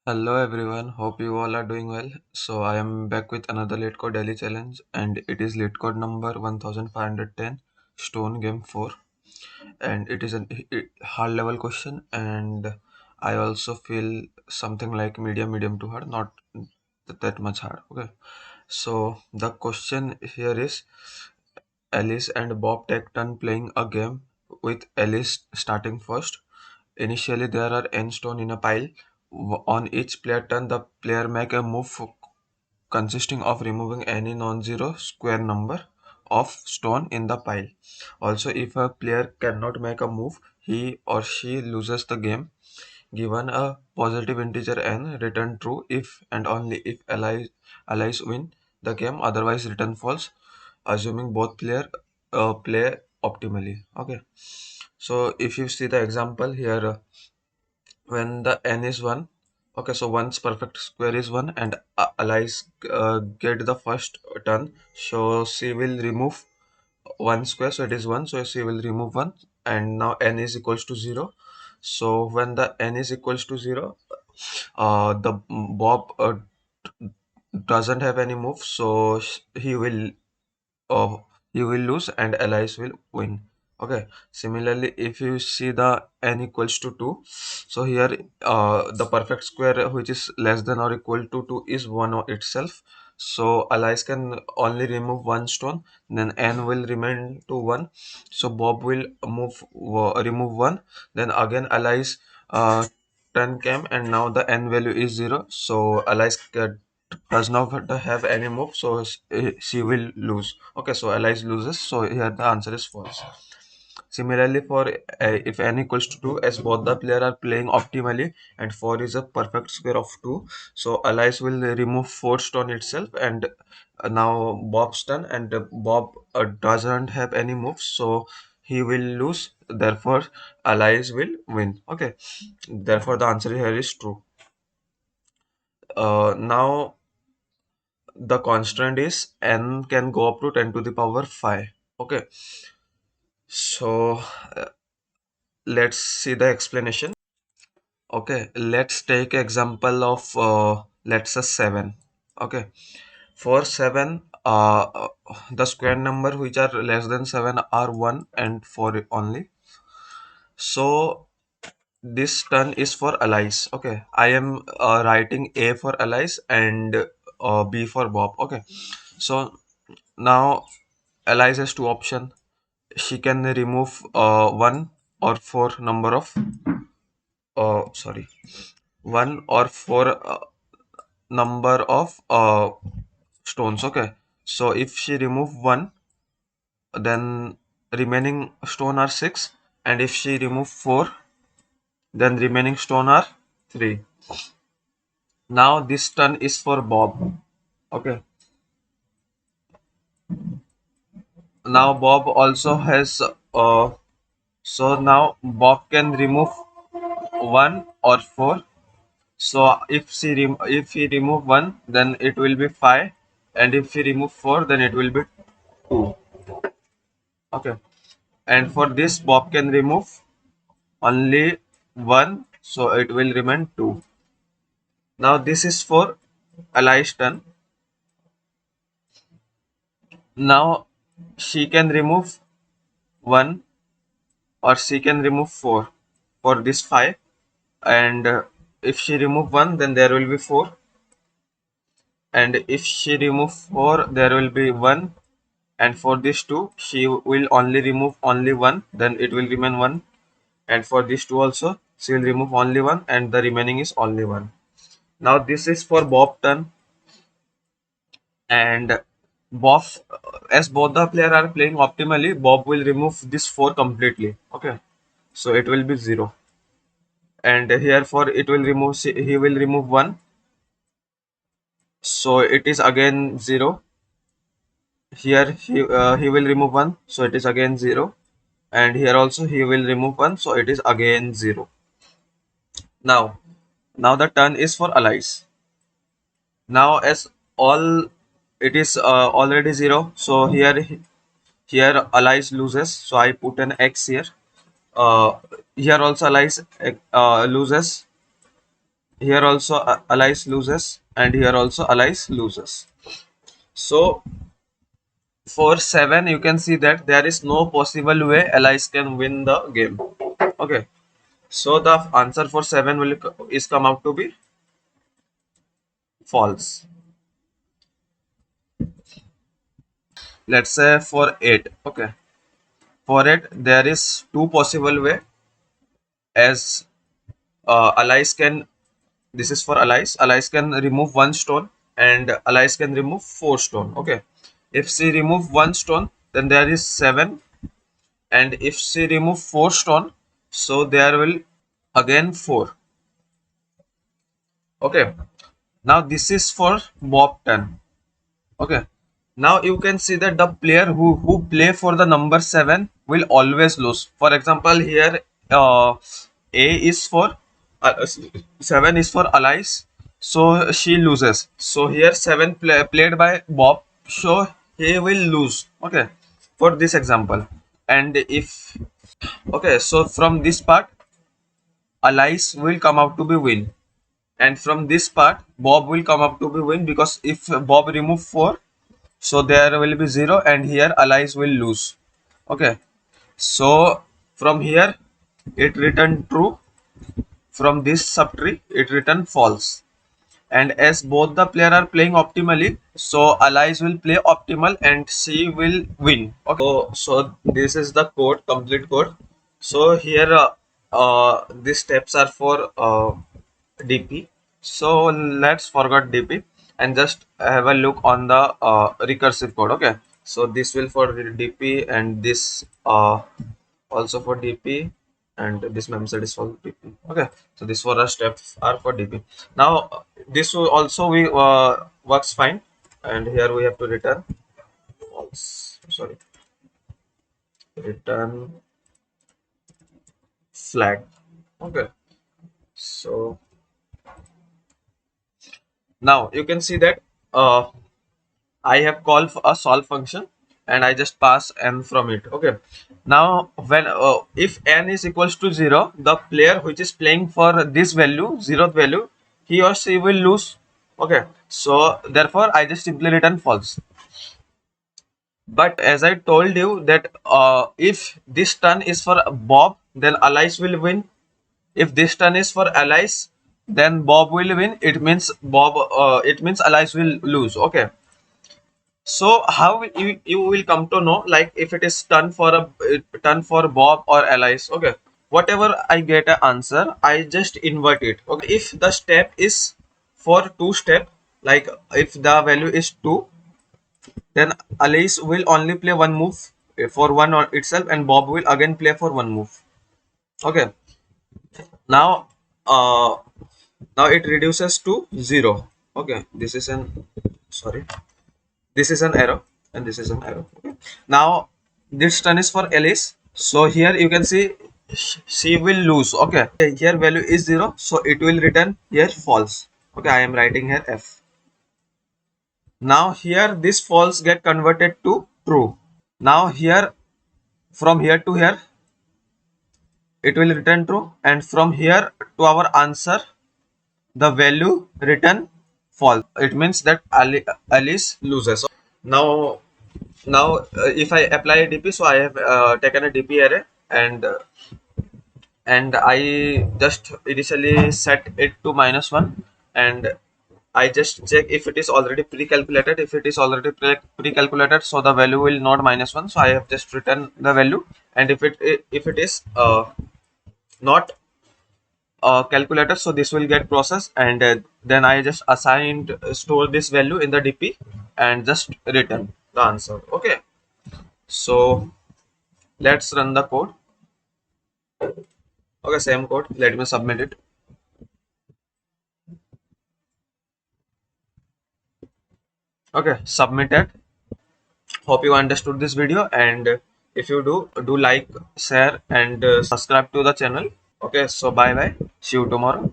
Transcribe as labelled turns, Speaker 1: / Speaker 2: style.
Speaker 1: Hello everyone, hope you all are doing well. So I am back with another Leetcode Daily Challenge and it is Leetcode number 1510 Stone Game 4 and it is a hard level question and I also feel something like medium to hard, not that much hard. Okay. So the question here is Alice and Bob take turn playing a game with Alice starting first. Initially, there are n stones in a pile. On each player turn, the player make a move consisting of removing any non-zero square number of stone in the pile. Also, if a player cannot make a move, he or she loses the game. Given a positive integer n, return true if and only if allies win the game, otherwise return false, assuming both player play optimally. Okay, so if you see the example here, when the n is 1, okay, so one's perfect square is 1 and allies get the first turn, so she will remove one square, so it is 1, so she will remove 1 and now n is equals to 0. So when the n is equals to 0, the Bob doesn't have any move, so uh, he will lose and allies will win. Okay, similarly, if you see the n equals to 2, so here the perfect square which is less than or equal to 2 is 1 itself, so allies can only remove one stone, then n will remain to 1, so Bob will remove 1, then again allies turn came and now the n value is 0, so allies does not have any move, so she will lose. Okay, so allies loses, so here the answer is false. Similarly, for if n equals to 2, as both the player are playing optimally and 4 is a perfect square of 2, so allies will remove 4 stone itself, and now Bob's turn, and Bob doesn't have any moves, so he will lose, therefore allies will win. Okay, therefore the answer here is true. Now the constant is n can go up to 10 to the power 5. Okay, so let's see the explanation. Okay, let's take example of let's say 7. Okay, for 7, the square number which are less than 7 are 1 and 4 only. So this turn is for allies. Okay, I am writing A for allies and B for Bob. Okay, so now allies has two options. She can remove one or four number of sorry, one or four number of stones. Okay, so if she remove one, then remaining stone are 6, and if she remove 4, then remaining stone are 3. Now this turn is for Bob. Okay, now Bob also has so now Bob can remove 1 or 4. So if he remove 1, then it will be 5, and if he remove 4, then it will be 2. Okay, and for this Bob can remove only 1, so it will remain 2. Now this is for allies turn. Now she can remove 1 or she can remove 4 for this 5, and if she remove 1, then there will be 4, and if she remove 4, there will be 1, and for this 2 she will only remove only 1, then it will remain 1, and for this 2 also she will remove only 1 and the remaining is only 1. Now this is for Bob turn, and Bob, as both the player are playing optimally, Bob will remove this 4 completely. Okay, so it will be 0, and here for it will remove, he will remove 1, so it is again 0. Here he will remove 1, so it is again 0, and here also he will remove 1, so it is again 0. Now the turn is for allies. Now as all it is already 0, so here allies loses, so I put an X here. uh, Here also allies loses, here also Alice loses, and here also Alice loses. So for 7, you can see that there is no possible way Alice can win the game. Okay, so the answer for 7 will is come out to be false. Let's say for 8. Okay, for 8 there is two possible way, as Alice can, this is for Alice. Alice can remove one stone, and Alice can remove 4 stone. Okay, if she remove one stone, then there is 7, and if she remove 4 stone, so there will again 4. Okay, now this is for Bob 10. Okay, now you can see that the player who play for the number 7 will always lose. For example, here A is for 7 is for Alice, so she loses. So here 7 played by Bob, so he will lose. Okay, for this example. And if, okay, so from this part Alice will come out to be win, and from this part Bob will come up to be win, because if Bob remove 4, so there will be 0, and here Alice will lose. Okay, so from here it return true, from this subtree it return false. And as both the player are playing optimally, so Alice will play optimal and she will win. Okay, so this is the code, complete code. So here these steps are for DP. So let's forget DP and just have a look on the recursive code. Okay, so this will for DP, and this also for DP, and this method is for DP. Okay, so this for our steps are for DP. Now this will also we works fine, and here we have to return false. Sorry, return flag. Okay, so now you can see that I have called a solve function, and I just pass n from it. Okay, now when if n is equals to 0, the player which is playing for this value, 0th value, he or she will lose. Okay, so therefore I just simply return false. But as I told you that if this turn is for Bob, then Alice will win. If this turn is for Alice, then Bob will win. It means it means Alice will lose. Okay. So how you will come to know, like if it is turn for turn for Bob or Alice. Okay. Whatever I get an answer, I just invert it. Okay. If the step is for 2 step, like if the value is 2, then Alice will only play one move for one on itself, and Bob will again play for one move. Okay. Now, now it reduces to 0. Okay. This is an, sorry. This is an arrow, and this is an arrow. Okay. Now this turn is for Alice. So here you can see she will lose. Okay. Here value is 0, so it will return here false. Okay. I am writing here F. Now here this false get converted to true. Now here, from here to here, it will return true, and from here to our answer, the value return false. It means that Alice loses. Now, if I apply a DP, so I have taken a DP array, and I just initially set it to -1, and I just check if it is already pre-calculated. If it is already pre-calculated, so the value will not -1. So I have just written the value, and if it is not calculated, so this will get processed, and then I just assigned store this value in the DP and just return the answer. Okay, so let's run the code. Okay, same code. Let me submit it. Okay, submitted. Hope you understood this video, and if you do like, share, and subscribe to the channel. Okay, so bye bye. See you tomorrow.